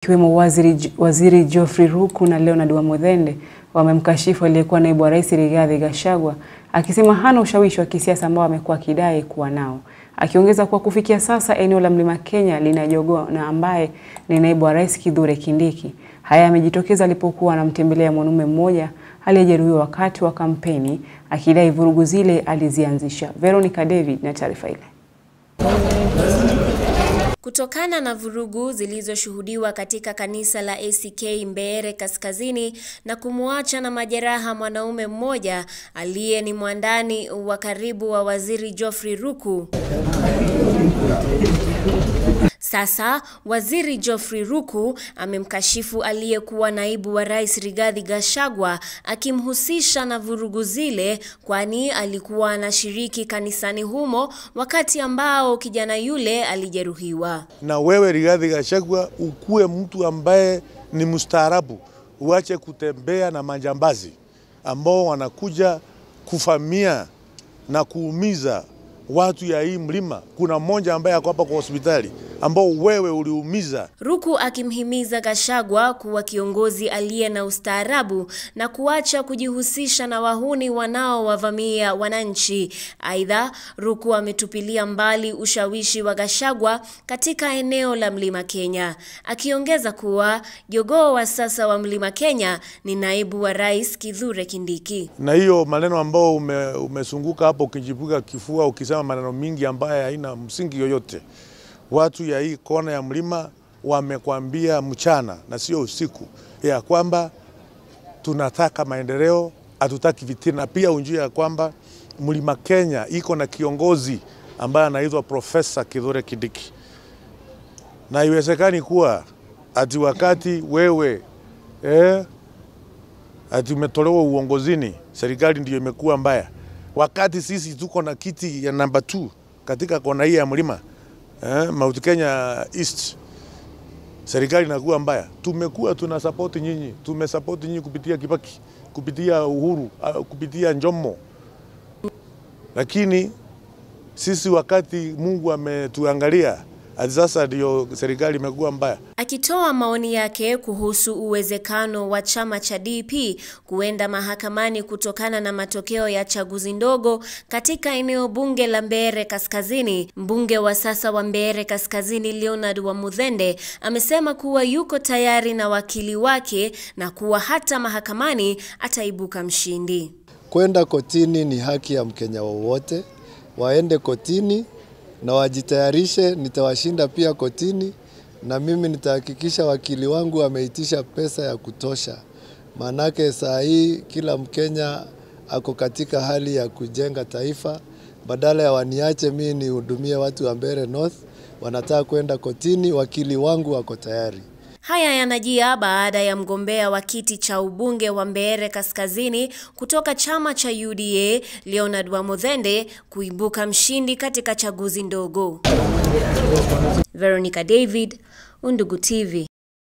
Kiwemo Waziri Geoffrey Ruku na Leonard Wamuthende wamemkashifu aliyekuwa naibu wa rais Rigathi Gachagua, akisema hana ushawishi wa kisiasa ambao amekuwa akidai kuwa nao. Akiongeza kuwa kufikia sasa eneo la Mlima Kenya lina jogoo na ambaye ni naibu wa rais Kithure Kindiki. Haya yamejitokeza alipokuwa anamtembelea mwanaume mmoja aliyejeruhiwa wakati wa kampeni, akidai vurugu zile alizianzisha. Veronica David na taarifa ile. Kutokana na vurugu zilizoshuhudiwa katika kanisa la ACK Mbeere Kaskazini na kumuacha na majeraha mwanaume mmoja aliye ni mwandani wa karibu wa Waziri Geoffrey Ruku. Sasa Waziri Geoffrey Ruku amemkashifu aliyekuwa naibu wa rais Rigathi Gachagua, akimhusisha na vurugu zile, kwani alikuwa anashiriki kanisani humo wakati ambao kijana yule alijeruhiwa. Na wewe Rigathi Gachagua ukue mtu ambaye ni mustaarabu, uache kutembea na majambazi ambao wanakuja kufamia na kuumiza watu ya hii mlima. Kuna mmoja ambaye ako hapa kwa hospitali ambao wewe uliumiza. Ruku akimhimiza Gachagua kuwa kiongozi aliye na ustaarabu na kuacha kujihusisha na wahuni wanaowavamia wananchi. Aidha, Ruku ametupilia mbali ushawishi wa Gachagua katika eneo la Mlima Kenya, akiongeza kuwa jogoo wa sasa wa Mlima Kenya ni naibu wa rais Kithure Kindiki. Na hiyo maneno ambao umesunguka hapo ukijipiga kifua ukisema maneno mingi ambaye haina msingi yoyote. Watu ya hii kona ya mlima wamekwambia mchana na sio usiku ya kwamba tunataka maendeleo, hatutaki vitina. Na pia unjua ya kwamba Mlima Kenya iko na kiongozi ambaye anaitwa Profesa Kithure Kindiki. Na iwezekani kuwa ati wakati wewe ati umetolewa uongozini, serikali ndio imekuwa mbaya. Wakati sisi tuko na kiti ya namba 2 katika kona hii ya mlima, Mount Kenya East, serikali inakuwa mbaya. Tumekuwa tunasupport nyinyi, tumesupport nyinyi kupitia Kibaki, kupitia Uhuru, kupitia Njomo. Lakini sisi wakati Mungu ametuangalia, sasa ndio serikali imekuwa mbaya. Akitoa maoni yake kuhusu uwezekano wa chama cha DP kuenda mahakamani kutokana na matokeo ya chaguzi ndogo katika eneo bunge la Mbeere Kaskazini, mbunge wa sasa wa Mbeere Kaskazini Leonard Wamuthende amesema kuwa yuko tayari na wakili wake na kuwa hata mahakamani ataibuka mshindi. Kwenda kotini ni haki ya Mkenya wowote, waende kotini na wajitayarishe. Nitawashinda pia kotini, na mimi nitahakikisha wakili wangu ameitisha pesa ya kutosha. Manake saa hii kila Mkenya ako katika hali ya kujenga taifa. Badala ya waniache mimi nihudumie watu wa Mbeere North, wanataka kwenda kotini, wakili wangu wako tayari. Haya yanajia baada ya mgombea wa kiti cha ubunge wa Mbeere Kaskazini kutoka chama cha UDA Leonard Wamuthende kuibuka mshindi katika chaguzi ndogo. Veronica David, Undugu TV.